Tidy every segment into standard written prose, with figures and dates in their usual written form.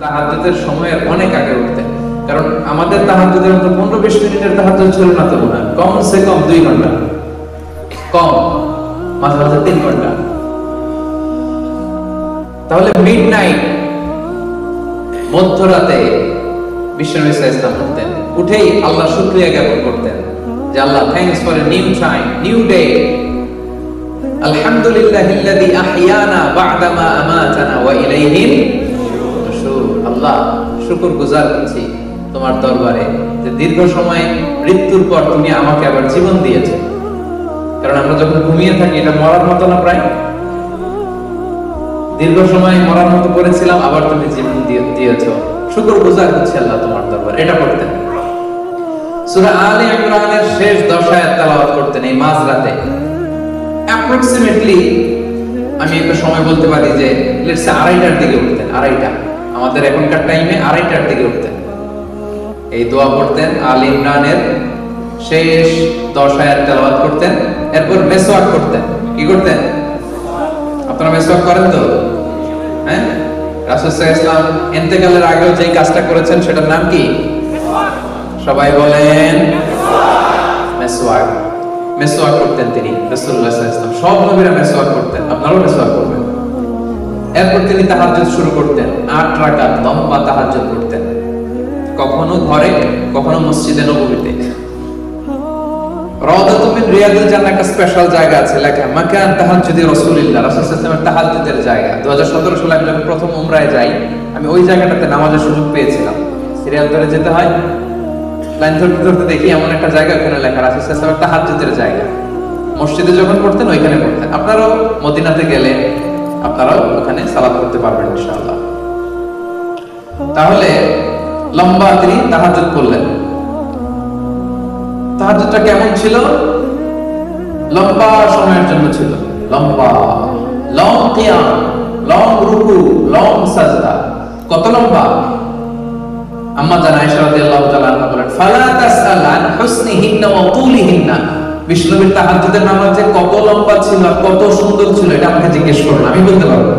তাহাজ্জুদের সময়ের অনেক আগে উঠতেন, কারণ আমাদের তাহাজ্জুদের মতো 15-20 মিনিটের তাহাজ্জুদ ছিল না, তো না কমসে কম 2 ঘন্টা, কম মাঝে মাঝে 3 ঘন্টা। তাহলে মিডনাইট, মধ্যরাতে বিশ্বনবী সাল্লাল্লাহু আলাইহি ওয়াসাল্লাম উঠতেন, উঠেই আল্লাহ শুকরিয়া জ্ঞাপন করতেন যে Allah, thanks for a new time, new day, আলহামদুলিল্লাহিল্লাযী আহইয়ানা বা'দা মা আমাতানা ওয়া ইলাইহিন নুশুর। আল্লাহ, শুকরগুজার করছি তোমার দরবারে যে দীর্ঘ সময় মৃত্যুর পর তুমি আমাকে আবার জীবন দিয়েছো। কারণ আমরা যখন ঘুমিয়ে থাকি এটা মরার মতো না, প্রায় দীর্ঘ সময় মরার মতো করেছিলাম, আবার তুমি জীবন দিয়েছো, শুকরগুজার হচ্ছে আল্লাহ তোমার দরবারে। এটা পড়তেন। সূরা আলে ইমরানের শেষ 10 আয়াত তেলাওয়াত করতেন এই মাঝরাতে। অ্যাপ্রক্সিমেটলি আমি একটা সময় বলতে পারি যে লেটস সে 2:30টার দিকে উঠতেন। 2:30টা আমাদের এখনকার টাইমে 2:30টার দিকে উঠতেন, এই দোয়া পড়তেন, আলে ইমরানের শেষ 10 আয়াত তেলাওয়াত করতেন, এরপর মেসওয়াক করতেন। কি করতেন? আপনারা মেসওয়াক করেন তো? হ্যাঁ, রাসূল সাল্লাল্লাহু আলাইহি ওয়াসাল্লাম ইন্তেকালের আগেও যে কাজটা করেছেন সেটার নাম কি? সবাই বলেন মেসওয়াক। মেসওয়াক করতেন তিনি, রাসূলুল্লাহ সাল্লাল্লাহু আলাইহি ওয়াসাল্লাম। সব নবীরা মেসওয়াক করতেন, আপনারাও মেসওয়াক করবেন। এরপর তিনি তাহাজ্জুদ শুরু করতেন, 8 রাকাত লম্বা তাহাজ্জুদ করতেন, কখনো ঘরে, কখনো মসজিদে নববীতে। রাওদাতুম মিন রিয়াদিল জান্নাহ একটা স্পেশাল জায়গা আছে লেখা, মাকান তাহাজ্জুদি রাসূলুল্লাহ, রাসূল সাল্লাল্লাহু আলাইহি ওয়াসাল্লামের তাহাজ্জুদের জায়গা। 2017 সালে আমি যখন প্রথম উমরায় যাই, আমি ওই জায়গাটাতে নামাজের সুযোগ পেয়েছিলাম। সিরিয়াল ধরে যেতে হয়, লাইন ধরতে ধরতে দেখি এমন একটা জায়গা, ওখানে লেখা রাসূল সাল্লাল্লাহু আলাইহি ওয়াসাল্লামের তাহাজ্জুদের জায়গা। মসজিদে যখন পড়তেন ওইখানে পড়তেন। আপনারাও মদিনাতে গেলে আপনারাও ওখানে সালাত করতে পারবেন ইনশাআল্লাহ। তাহলে লম্বা তিনি তাহাজ্জুদ করলেন। তাহাজ্জুদটা কেমন ছিল? লম্বা সময়ের জন্য ছিল, লম্বা, লং কিয়াম, লং রুকু, লং সাজদা। কত লম্বা? আম্মা জান আয়েশা রাদিয়াল্লাহু তাআলা আনহা বলেন, ফালা তাসআল আন হুসনিহিন্না ওয়া তুলিহিন্না। বিশ্বনবীর তাহাজ্জুদের নামাজ যে কত লম্বা ছিল, কত সুন্দর ছিল, এটা আমাকে জিজ্ঞেস করুন, আমি বলতে পারবো না।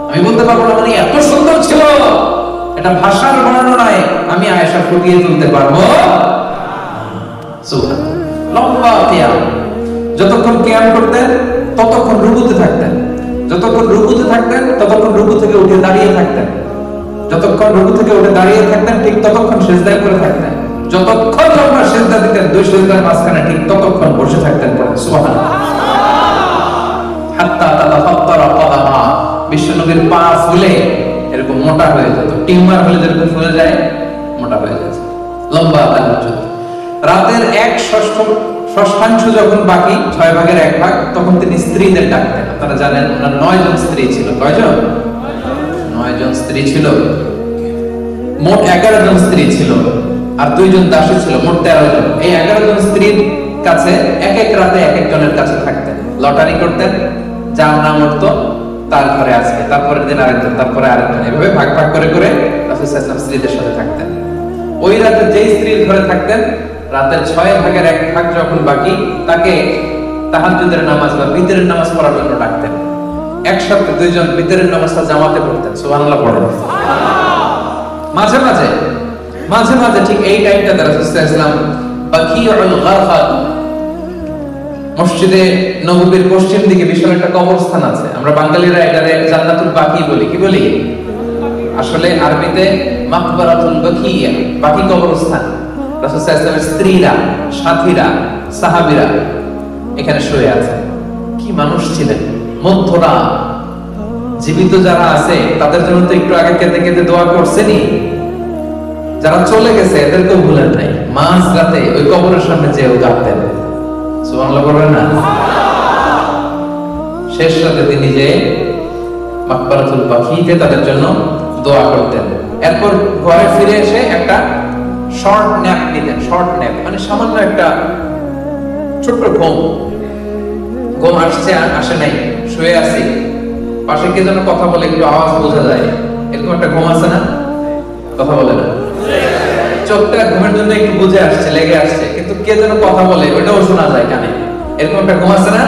আমি বলতে পারবো না মানে এত সুন্দর ছিল, এটা ভাষার বর্ণনায় আমি আয়েশা ফুটিয়ে তুলতে পারবো। সুবহানাল্লাহ, লম্বা কিয়াম। যতক্ষণ কিয়াম করতেন ততক্ষণ রুকুতে থাকতেন, যতক্ষণ রুকুতে থাকতেন ততক্ষণ রুকু থেকে উঠে দাঁড়িয়ে থাকতেন, যতক্ষণ রুকু থেকে উঠে দাঁড়িয়ে থাকতেন ঠিক ততক্ষণ সিজদায় করে থাকতেন, যতক্ষণ লম্বা সিজদা দিতেন 2 সিজদার মাঝখানে ঠিক ততক্ষণ বসে থাকতেন। সুবহানাল্লাহ। হাত্তা তাতাফাত্তারা কদামা, বিশ্বনবীর পা ফুলে এরকম মোটা হয়ে যেত, টিউমার হলে যেরকম ফুলে যায় মোটা হয়ে যেত। লম্বা তাহাজ্জুদ। রাতের 1/6 যখন বাকি, 6 ভাগের 1 ভাগ, তখন তিনি স্ত্রীদের ডাকতেন। আপনারা জানেন ওনার 9 জন স্ত্রী ছিল। কয়জন? 9 জন স্ত্রী ছিল। মোট 11 জন স্ত্রী ছিল, আর 2 জন দাসী ছিল, মোট 13 জন। এই 11 জন স্ত্রীর কাছে এক এক রাতে এক একজনের কাছে থাকতেন, লটারি করতেন, যার নাম উঠতো তার ঘরে আজকে, তারপরের দিন আরেকজন, তারপরে আরেকজন, এভাবে ভাগ ভাগ করে করে রাসূল সাল্লাল্লাহু আলাইহি ওয়াসাল্লাম স্ত্রীদের সাথে থাকতেন। ওই রাতে যেই স্ত্রীর ঘরে থাকতেন, রাতের 6 ভাগের 1 ভাগ যখন বাকি, তাকে তাহাজ্জুদের নামাজ বা বিতরের নামাজ পড়ার জন্য ডাকতেন। একসাথে 2 জন বিতরের নামাজটা জামাতে পড়তেন। সুবহানাল্লাহ পড়েন। মাঝে মাঝে মাঝে মাঝে ঠিক এই টাইমটাতে রাসূল সাল্লাল্লাহু আলাইহি ওয়াসাল্লাম বাকিউল গারফাত, মসজিদে নববীর পশ্চিম দিকে বিশাল একটা কবরস্থান আছে, আমরা বাঙালিরা এটারে জান্নাতুল বাকি বলি। কি বলি? আসলে আরবিতে মাকবারাতুল বাকিয়া, বাকি কবরস্থান। রাসূল সাল্লাল্লাহু আলাইহি ওয়াসাল্লামের স্ত্রীরা, সাথীরা, সাহাবীরা এখানে শুয়ে আছে। কি মানুষ ছিলেন! মধ্যরা জীবিত যারা আছে তাদের জন্য তো একটু আগে কেঁদে কেঁদে দোয়া করছেনই, যারা চলে গেছে এদেরকেও ভুলেন নাই। মাঝ রাতে ওই কবরের সামনে যেও কাঁদতেন। সুবহানাল্লাহ বলবেন না? শেষ রাতে তিনি যে মাকবারাতুল বাকিতে তাদের জন্য দোয়া করতেন। এরপর ঘরে ফিরে এসে একটা শর্ট ন্যাপ নিতেন। শর্ট ন্যাপ মানে সামান্য একটা ছোট্ট ঘুম। ঘুম আসছে আসে নাই, শুয়ে আছি, পাশে কে যেন কথা বলে, একটু আওয়াজ বোঝা যায়, এরকম একটা ঘুম আছে না? কথা বলে না, চোখটা ঘুমের জন্য একটু বুঝে আসছে, লেগে আসছে, কিন্তু কে যেন কথা বলে ওটাও শোনা যায় কানে, এরকম একটা ঘুম আছে না?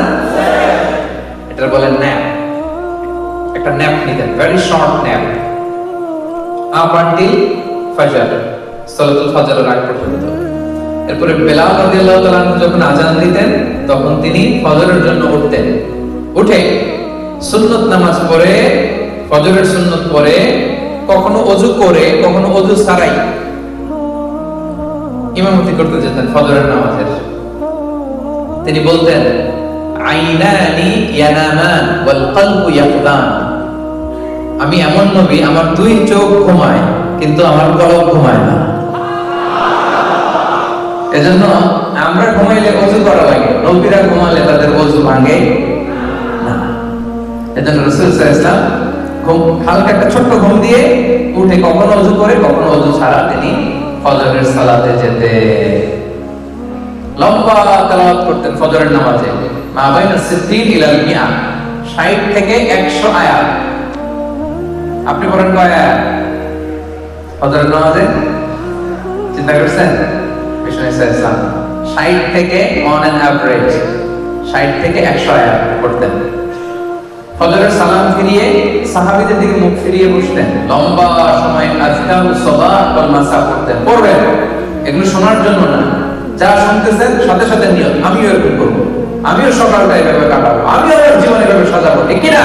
এটা বলে ন্যাপ। একটা ন্যাপ নিতেন, very short nap. Up until ফজর, সালাতুল ফজরের আগ পর্যন্ত। এরপরে বেলাল রাদিয়াল্লাহু তাআলা যখন আযান দিতেন তখন তিনি ফজরের জন্য উঠতেন, উঠে সুন্নত নামাজ পড়ে, ফজরের সুন্নত পড়ে, কখনো ওযু করে কখনো ওযু ছাড়াই ইমামতি করতে যেতেন ফজরের নামাজের। তিনি বলতেন, আইনানি ইয়ানামান ওয়াল কলবু ইয়াকদান, আমি এমন নবী আমার দুই চোখ ঘুমায় কিন্তু আমার কলব ঘুমায় না। এজন্য আমরা ঘুমাইলে ওযু করা লাগে, নবীরা ঘুমালে তাদের ওযু ভাঙে না। এজন্য রাসূল সাল্লাল্লাহু আলাইহি ওয়াসাল্লাম হালকা একটা ছোট্ট ঘুম দিয়ে উঠে কখনো ওযু করে কখনো ওযু ছাড়া তিনি ফজরের সালাতে যেতে লম্বা তেলাওয়াত করতেন ফজরের নামাজে। মা বাইনা সিদ্দিন ইলাল মিয়া, 60 থেকে 100 আয়াত। আপনি পড়েন কয় আয়াত ফজরের নামাজে? চিন্তা করছেন? বিষ্ণু ইসলাম 60 থেকে অন অ্যান এভারেজ 60 থেকে 100 আয়াত পড়তেন। ফজরের সালাম ফিরিয়ে সাহাবীদের দিকে মুখ ফিরিয়ে বসতেন, লম্বা সময় আযকারুস সাবাহ ওয়াল মাসা পড়তেন। পড়বেন, এগুলো শোনার জন্য না, যা শুনতেছেন সাথে সাথে নিয়ত আমিও এরকম করব, আমিও সকালটা এভাবে কাটাবো, আমিও আমার জীবন এভাবে সাজাবো, ঠিক কি না?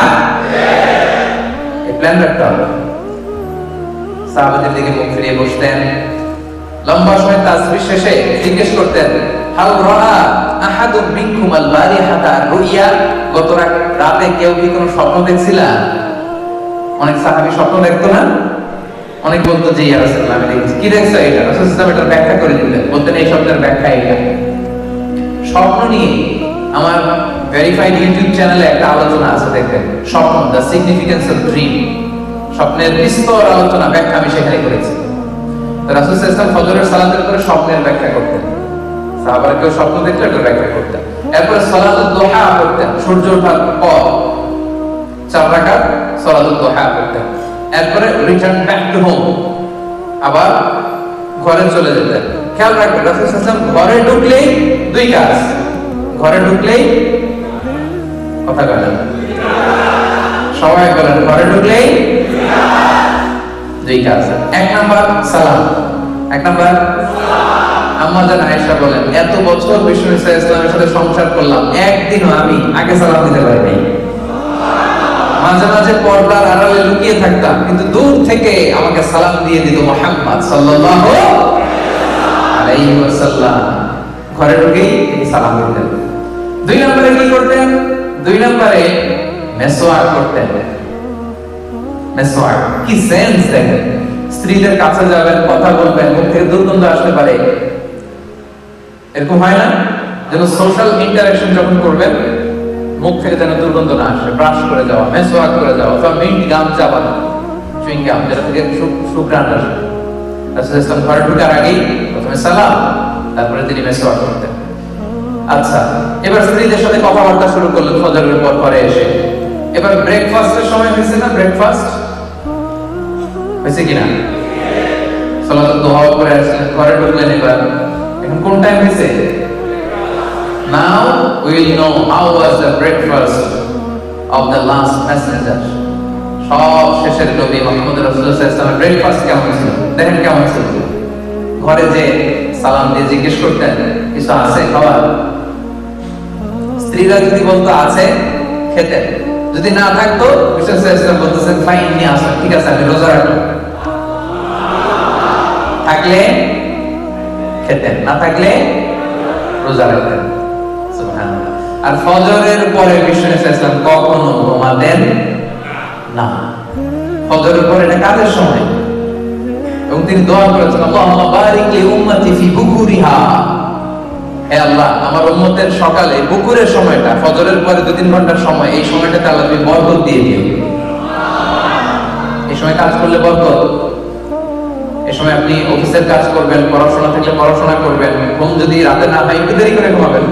এই প্ল্যান রাখতে হবে। সাহাবীদের দিকে মুখ ফিরিয়ে বসতেন, লম্বা সময় তাসবিহ শেষে জিজ্ঞেস করতেন, হাল রাআ আহাদুম মিনকুম আল বারিহাতা রুইয়া, গত রাতে কেউ কি কোনো স্বপ্ন দেখছিলা? অনেক সাহাবী স্বপ্ন দেখতো না? অনেক বলতো যে ইয়া রাসূলুল্লাহ আমি দেখছি। কি দেখছো এটা? রাসূলুল্লাহ এটার ব্যাখ্যা করে দিতেন, বলতেন এই শব্দের ব্যাখ্যা এটা। স্বপ্ন নিয়ে আমার ভেরিফাইড ইউটিউব চ্যানেলে একটা আলোচনা আছে, দেখবেন, স্বপ্ন, দ্য সিগনিফিকেন্স অফ ড্রিম, স্বপ্নের বিস্তর আলোচনা ব্যাখ্যা আমি সেখানে করেছি। রাসূল সাল্লাল্লাহু আলাইহি ওয়াসাল্লাম ফজরের সালাতের পরে স্বপ্নের ব্যাখ্যা করতেন, সাহাবারা কেউ স্বপ্ন দেখলে এটার ব্যাখ্যা করতেন। এরপরে সালাতুদ দুহা পড়তেন, সূর্য ওঠার পর 4 রাকাত সালাতুদ দুহা পড়তেন। এরপরে রিটার্ন ব্যাক টু হোম, আবার ঘরে চলে যেতেন। খেয়াল রাখবেন রাসূল সাল্লাল্লাহু আলাইহি ওয়াসাল্লাম ঘরে ঢুকলেই দুই কাজ, ঘরে ঢুকলেই কথা বলেন, সবাই বলেন, ঘরে ঢুকলেই দুই কাজ। 1 নাম্বার সালাম, 1 নাম্বার আম্মা জান আয়েশা বলেন, এত বছর বিষ্ণু ইসলামের সাথে সংসার করলাম, একদিনও আমি আগে সালাম দিতে পারিনি। মাঝে মাঝে পর্দার আড়ালে লুকিয়ে থাকতাম, কিন্তু দূর থেকে আমাকে সালাম দিয়ে দিত মুহাম্মদ সাল্লাল্লাহু আলাইহি ওয়াসাল্লাম। ঘরে ঢুকেই তিনি সালাম দিতেন। 2 নম্বরে কি করতেন? 2 নম্বরে মেসওয়াক করতেন। মেসওয়াক কি সেন্স দেখেন, স্ত্রীদের কাছে যাবেন, কথা বলবেন, মুখ থেকে দুর্গন্ধ আসতে পারে, এরকম হয় না? যেন সোশ্যাল ইন্টারঅ্যাকশন যখন করবেন মুখ থেকে যেন দুর্গন্ধ না আসে, ব্রাশ করে যাওয়া, মেসওয়াক করে যাওয়া, অথবা মিন্ট গাম চাবানো, চুইং গাম, যেটা থেকে সুঘ্রাণ আসে। রাসূল ইসলাম ঘরে ঢোকার আগেই প্রথমে সালাম, তারপরে তিনি মেসওয়াক করতেন। আচ্ছা, এবার স্ত্রীদের সাথে কথাবার্তা শুরু করলেন ফজরের পর পরে এসে। এবার ব্রেকফাস্টের সময় হয়েছে না? ব্রেকফাস্ট হয়েছে কিনা? সালাতুদ দুহা করে আসলেন, ঘরে ঢুকলেন। এবার এখন কোন টাইম হয়েছে? Now we will know how was the breakfast of the last messenger. সব শেষের নবী মুহাম্মদ রাসূলুল্লাহ সাল্লাল্লাহু আলাইহি ওয়াসাল্লামের ব্রেকফাস্ট কেমন ছিল দেখেন, কেমন ছিল। ঘরে যে সালাম দিয়ে জিজ্ঞেস করতেন, কিছু আছে খাবার? স্ত্রীরা যদি বলতো আছে, খেতেন। যদি না থাকতো বিষ্ণু সাল্লাল্লাহু আলাইহি ওয়াসাল্লাম বলতেছেন ফাইন নিয়ে আসো, ঠিক আছে আমি রোজা রাখবো। থাকলে খেতেন, না থাকলে রোজা রাখতেন। সুবহানাল্লাহ। আর ফজরের পরে বিষ্ণু সাল্লাল্লাহু আলাইহি ওয়াসাল্লাম কখনো ঘুমাতেন না। ফজরের পরে এটা কাজের সময়, এবং তিনি দোয়া করেছেন, আল্লাহুম্মা বারিক লি উম্মতি ফি বুকুরিহা, হে আল্লাহ আমার উম্মতের সকালে বুকুরের সময়টা, ফজরের পরে 2-3 ঘন্টার সময়, এই সময়টাতে আল্লাহ তুমি বরকত দিয়ে দিও। এই সময় কাজ করলে বরকত। এই সময় আপনি অফিসের কাজ করবেন, পড়াশোনা থাকলে পড়াশোনা করবেন, ঘুম যদি রাতে না হয় একটু দেরি করে ঘুমাবেন,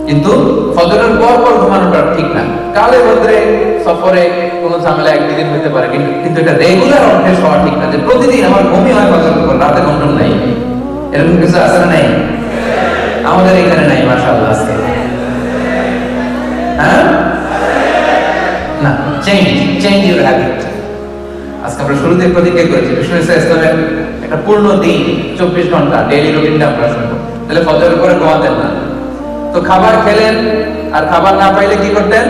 কিন্তু ফজরের পর পর ঘুমানোটা ঠিক না। কালে ভদ্রে সফরে কোনো ঝামেলা 1-2 দিন হতে পারে, কিন্তু এটা রেগুলার অভ্যাস হওয়া ঠিক না, যে প্রতিদিন আমার ঘুমই হয় ফজরের পর, রাতে ঘুম নাই। এরকম কিছু আছে না? নাই? আমাদের এখানে নাই মাশাআল্লাহ। আজকে হ্যাঁ না, চেঞ্জ ইউর হ্যাবিট। আজকে আজকে আমরা শুরুতে প্রতিজ্ঞা করেছি বিষ্ণু ইসলামের একটা পূর্ণ দিন 24 ঘন্টা ডেইলি রুটিনটা আমরা শুনবো। তাহলে ফজরের পরে ঘুমাতেন না, তো খাবার খেলেন আর খাবার না পাইলে কি করতেন?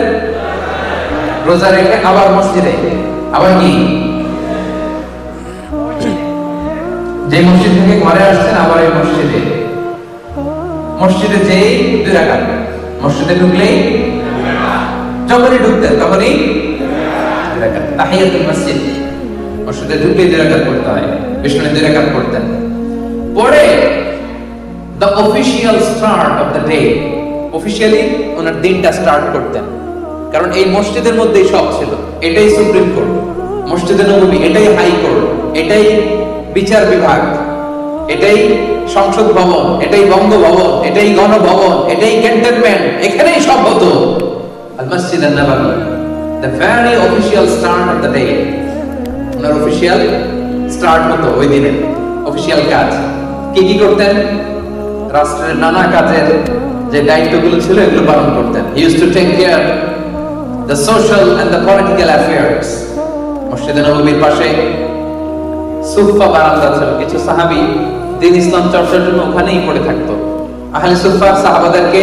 রোজা রেখে আবার মসজিদে, আবার কি যে মসজিদ থেকে ঘরে আসছেন আবার এই মসজিদে, মসজিদে যেই 2 রাকাত, মসজিদে ঢুকলেই যখনই ঢুকতেন তখনই 2 রাকাত তাহিয়াতুল মসজিদ, মসজিদে ঢুকলেই 2 রাকাত পড়তে হয়, বিষ্ণু 2 রাকাত পড়তেন। পরে the official start of the day, officially ওনার দিনটা স্টার্ট করতেন, কারণ এই মসজিদের মধ্যেই সব ছিল। এটাই সুপ্রিম কোর্ট, মসজিদে নববী, এটাই হাই কোর্ট, এটাই বিচার বিভাগ, এটাই সংসদ ভবন, এটাই বঙ্গভবন, এটাই গণভবন, এটাই ক্যান্টনমেন্ট, এখানেই সব হতো। আল মসজিদ আন-নববী, the very official start of the day, owner official start হতো ওই দিনে, অফিশিয়াল কাজ। কি কি করতেন? রাষ্ট্রের নানা কাজের যে দায়িত্বগুলো ছিল এগুলো পালন করতেন। He used to take care the social and the political affairs. মসজিদে নববীর পাশে সুফা বারান্দা ছিল, কিছু সাহাবী দ্বীন ইসলাম চর্চার জন্য ওখানেই পড়ে থাকতো। আহলে সুফা সাহাবাদেরকে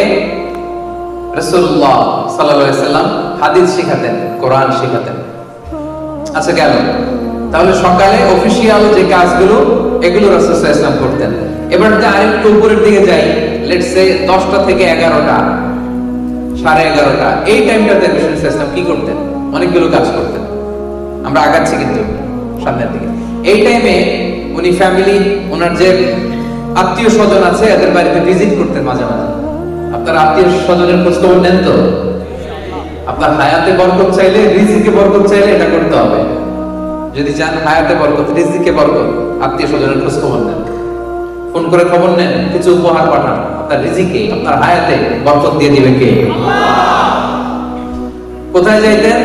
রাসূলুল্লাহ সাল্লাল্লাহু আলাইহি সাল্লাম হাদিস শিখাতেন, কোরআন শিখাতেন। আচ্ছা গেল, তাহলে সকালে অফিশিয়াল যে কাজগুলো এগুলো রাসূল সাল্লাল্লাহু আলাইহি সাল্লাম করতেন। এবার যদি আরেকটু উপরের দিকে যাই, লেটস সে 10টা থেকে 11টা, 11:30, এই টাইমটাতে রাসূল সাল্লাল্লাহু আলাইহি সাল্লাম কি করতেন? অনেকগুলো কাজ করতেন। আমরা আগাচ্ছি কিন্তু সামনের দিকে। এই টাইমে উনি ফ্যামিলি, ওনার যে আত্মীয় স্বজন আছে এদের বাড়িতে ভিজিট করতেন মাঝে মাঝে। আপনার আত্মীয় স্বজনের খোঁজ খবর নেন তো? আপনার হায়াতে বরকত চাইলে, রিজিকে বরকত চাইলে এটা করতে হবে। যদি চান হায়াতে বরকত, রিজিকে বরকত, আত্মীয় স্বজনের খোঁজ খবর নেন, ফোন করে খবর নেন, কিছু উপহার পাঠান। আপনার রিজিকে, আপনার হায়াতে বরকত দিয়ে দিবে কে? কোথায় যাইতেন?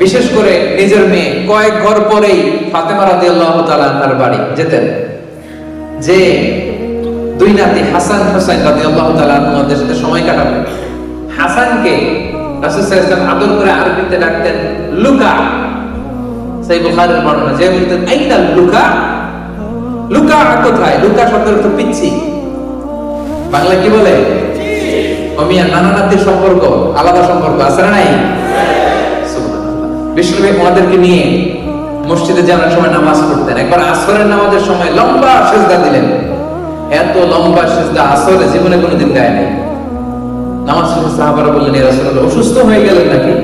বিশেষ করে নিজের মেয়ে কয়েক ঘর পরেই ফাতেমা রাদিয়াল্লাহু তাআলা আনহার বাড়ি যেতেন, যে 2 নাতি হাসান হোসেন রাদিয়াল্লাহু তাআলা আনহুদের সাথে সময় কাটাবেন। হাসানকে রাসূল সাল্লাল্লাহু আলাইহি ওয়াসাল্লাম আদর করে আরবিতে ডাকতেন লুকা। সেই বুখারীর বর্ণনা, যে বলতেন আইনা লুকা, লুকা কোথায়? লুকা শব্দের অর্থ পিচ্ছি, বাংলা কি বলে? অমিয়া, নানা নাতির সম্পর্ক আলাদা সম্পর্ক আছে না নাই? বিষ্ণু ওনাদেরকে নিয়ে মসজিদে যাওয়ার সময় নামাজ পড়তেন। একবার আসরের নামাজের সময় লম্বা সিজদা দিলেন, এত লম্বা সিজদা আসরে জীবনে কোনোদিন দেয় নাই। নামাজ শেষে সাহাবারা বললেন, ইয়া রাসূলুল্লাহ, অসুস্থ হয়ে গেলেন নাকি?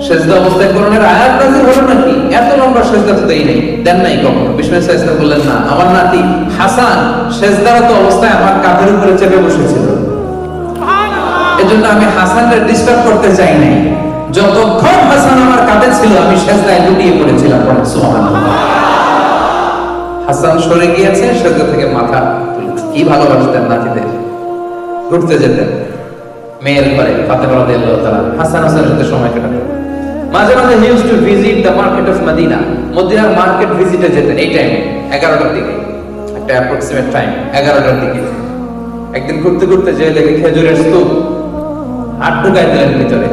সিজদা অবস্থায় কোরআনের আয়াত নাযিল হলো নাকি? এত লম্বা সিজদা তো দেই নাই, দেন নাই কখনো। বিষ্ণু সাল্লাল্লাহু আলাইহি ওয়াসাল্লাম বললেন, না, আমার নাতি হাসান সিজদারত অবস্থায় আমার কাঁধের উপরে চেপে বসেছিল, এজন্য আমি হাসানকে ডিস্টার্ব করতে চাই নাই। যতক্ষণ হাসান আমার কাঁধে ছিল আমি সিজদায় লুটিয়ে পড়েছিলাম। সুবহানাল্লাহ। হাসান সরে গিয়েছে, সিজদা থেকে মাথা তুলেছে। কি ভালোবাসতেন নাতিদের। ঘুরতে যেতেন মেয়ের ঘরে, ফাতেমা রাদিয়াল্লাহু তাআলা হাসান হোসেনের সাথে সময় কাটাতেন। মাঝে মাঝে he used to visit the market of Medina, মদিনার মার্কেট ভিজিটে যেতেন এই টাইমে 11টার দিকে, একটা অ্যাপ্রক্সিমেট টাইম 11টার দিকে। একদিন ঘুরতে ঘুরতে যে দেখে খেজুরের স্তূপ, হাত ঢুকায় দিলেন ভিতরে।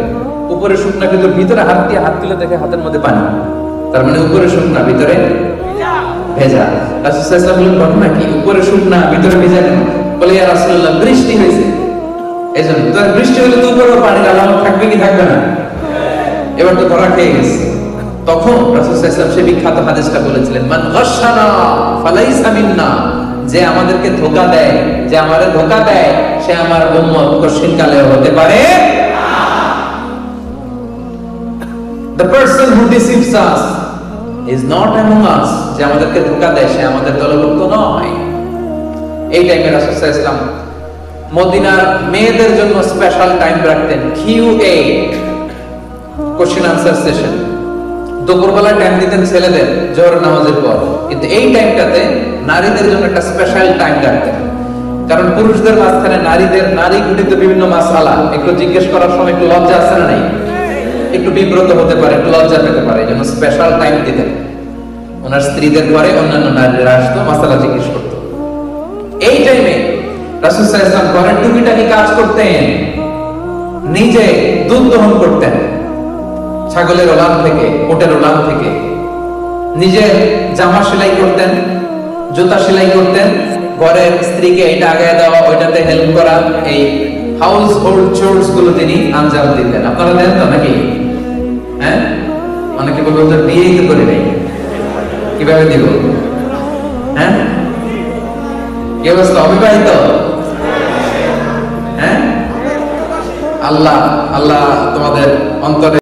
উপরে শুকনা, কিন্তু ভিতরে হাত দিয়ে হাত তুলে দেখে হাতের মধ্যে পানি, তার মানে উপরে শুকনা ভিতরে ভেজা। রাসূল সাল্লাল্লাহু আলাইহি ওয়াসাল্লাম বললেন, ঘটনা কি? উপরে শুকনা ভিতরে ভেজা কেন? বলে, ইয়া রাসূলুল্লাহ, বৃষ্টি হয়েছে, এজন্য। তো বৃষ্টি হলে তো উপরে পানির আলামত থাকবে কি থাকবে না? এবার তো ধরা খেয়ে গেছে। তখন রাসূল সাল্লাল্লাহু আলাইহি ওয়াসাল্লাম সেই বিখ্যাত হাদিসটা বলেছিলেন, মান গাশশানা ফালাইসা মিন্না, যে আমাদেরকে ধোঁকা দেয়, যে আমাদের ধোঁকা দেয়, সে আমার উম্মত, কশিনকালে হতে পারে না। The person who deceives us is not among us, যে আমাদেরকে ধোঁকা দেয় সে আমাদের দলভুক্ত নয়। এই টাইমে রাসূল সাল্লাল্লাহু আলাইহি ওয়াসাল্লাম মদিনার মেয়েদের জন্য স্পেশাল টাইম রাখতেন, QA, কোশ্চেন আনসার সেশন। দুপুরবেলা টাইম দিতেন ছেলেদের জোহর নামাজের পর, কিন্তু এই টাইমটাতে নারীদের জন্য একটা স্পেশাল টাইম রাখতেন। কারণ পুরুষদের মাঝখানে নারী ঘটিত বিভিন্ন মাসআলা একটু জিজ্ঞেস করার সময় একটু লজ্জা আছে না নাই? একটু বিব্রত হতে পারে, একটু লজ্জা পেতে পারে, এই জন্য স্পেশাল টাইম দিতেন। ওনার স্ত্রীদের ঘরে অন্যান্য নারীরা আসতো, মাসআলা জিজ্ঞেস করতো। এই টাইমে রাসূল সাল্লাল্লাহু আলাইহি ওয়াসাল্লাম ঘরের টুকিটাকি কাজ করতেন, নিজে দুধ দহন করতেন ছাগলের ওলান থেকে, উটের ওলান থেকে, নিজে জামা সেলাই করতেন, জুতা সেলাই করতেন, ঘরের স্ত্রীকে এটা আগায় দেওয়া, ওইটাতে হেল্প করা, এই হাউস হোল্ড চোরস গুলো তিনি আঞ্জাম দিতেন। আপনারা দেন তো নাকি? হ্যাঁ, অনেকে বলবো তো বিয়েই তো করে নাই, কিভাবে দিব? হ্যাঁ, কি অবস্থা? অবিবাহিত? হ্যাঁ, আল্লাহ আল্লাহ তোমাদের অন্তরে